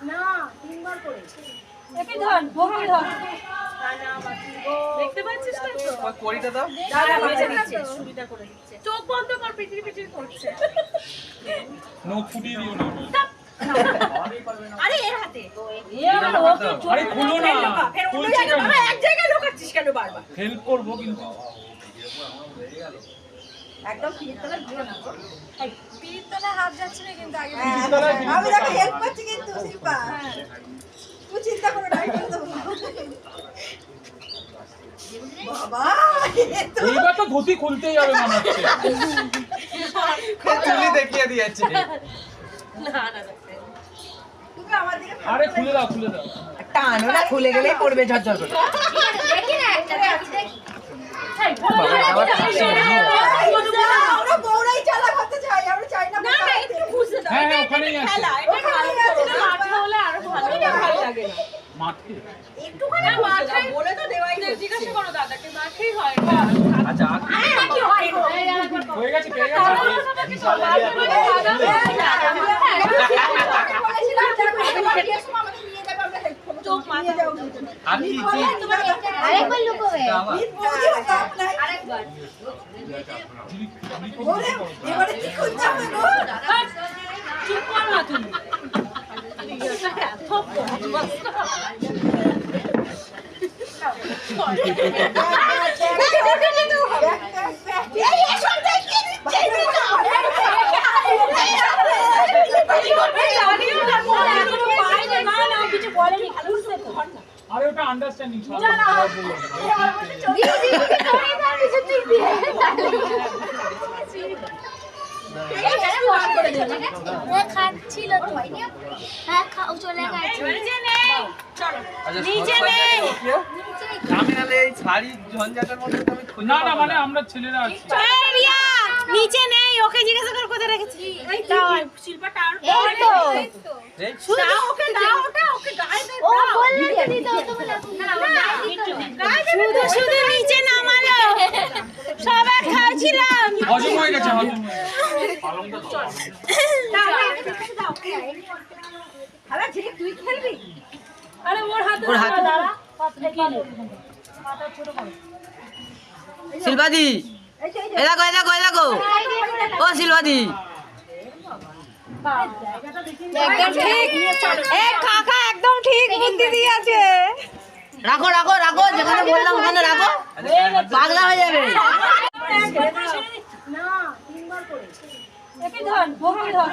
না তিনবার করেছে একই ধর ভোগী ধর দেখতে পাচ্ছিস না তো ওই কড়িটা দাও দাদা বেঁচে দিচ্ছে সুবিধা করে দিচ্ছে চোখ বন্ধ কর পিটির পিটির করছে নখ ফুটিয়ে দিও না আরে এর হাতে আরে খুলো না ফের অন্য জায়গায় বাবা এক জায়গায় লুকাচ্ছিস কেন বারবার হেল্প করবো কিন্তু একদম পিরিতলা দিও না এই পিরিতলা হাত যাচ্ছে না কিন্তু আগে আমি তোকে হেল্প করছি কিন্তু শিল্পা তুই চিন্তা করো না করে দেবো বাবা এইবার তো ধুতি খুলতেই হবে মনে হচ্ছে চুলি দেখিয়ে দিয়েছে না না তুমি আমার দিকে আরে খুলে দাও টানো না খুলে গেলেই পড়বে ঝরঝর করে দেখি না একটা দেখি আমরা বউরাই চালা করতে চাই আমরা চাই না না না একটু বুঝতে দাও হ্যাঁ, এটা ওখানেই আছে। খেলা এটা মাঠে হলে আরো ভালো লাগে না মাঠে একটুখানি মাথায় বলে তো দেওয়াই জিজ্ঞাসা করো দাদাকে মাঠেই হয় আচ্ছা কি হয় হয়ে গেছে পেয়ে গেছে চোখ মাথা আর কি কি আরেকবার লুকোবে আরেকবার এবারে কি করতে হবে গো চুপ কর না তুমি আরে ওটা আন্ডারস্ট্যান্ডিং খাচ্ছিল তো হ্যাঁ খাও চলে গেছে নিচে নেই আমি নালে এই শাড়ি ঝঞ্ঝাটার মধ্যে তো আমি খুঁজে না না পাবো মানে আমরা ছেলেরা আছি নিচে নেই ওকে জিজ্ঞাসা কর কোথায় রেখেছি শিল্পা টাওয়ার এই তো এই দাও ওকে দাও ওটা ওকে গায়ে দে ও বললে তো দিতে হতো বলে শুধু শুধু নিচে নামালো সবাই খাচ্ছিলাম হজম হয়ে গেছে আরে ঝিলিক তুই খেলবি আরে ওর হাতে দাঁড়া পাতটা কি নে পাতা ছোট করো শিল্পাদি এই যে এ দেখো ও শিল্পাদি একদম ঠিক এ কাকা একদম ঠিক বুদ্ধি দিয়েছে রাখো যেখানে বললাম ওখানে রাখো পাগলা হয়ে যাবে না তিনবার করেছে একই ধর ভোগী ধর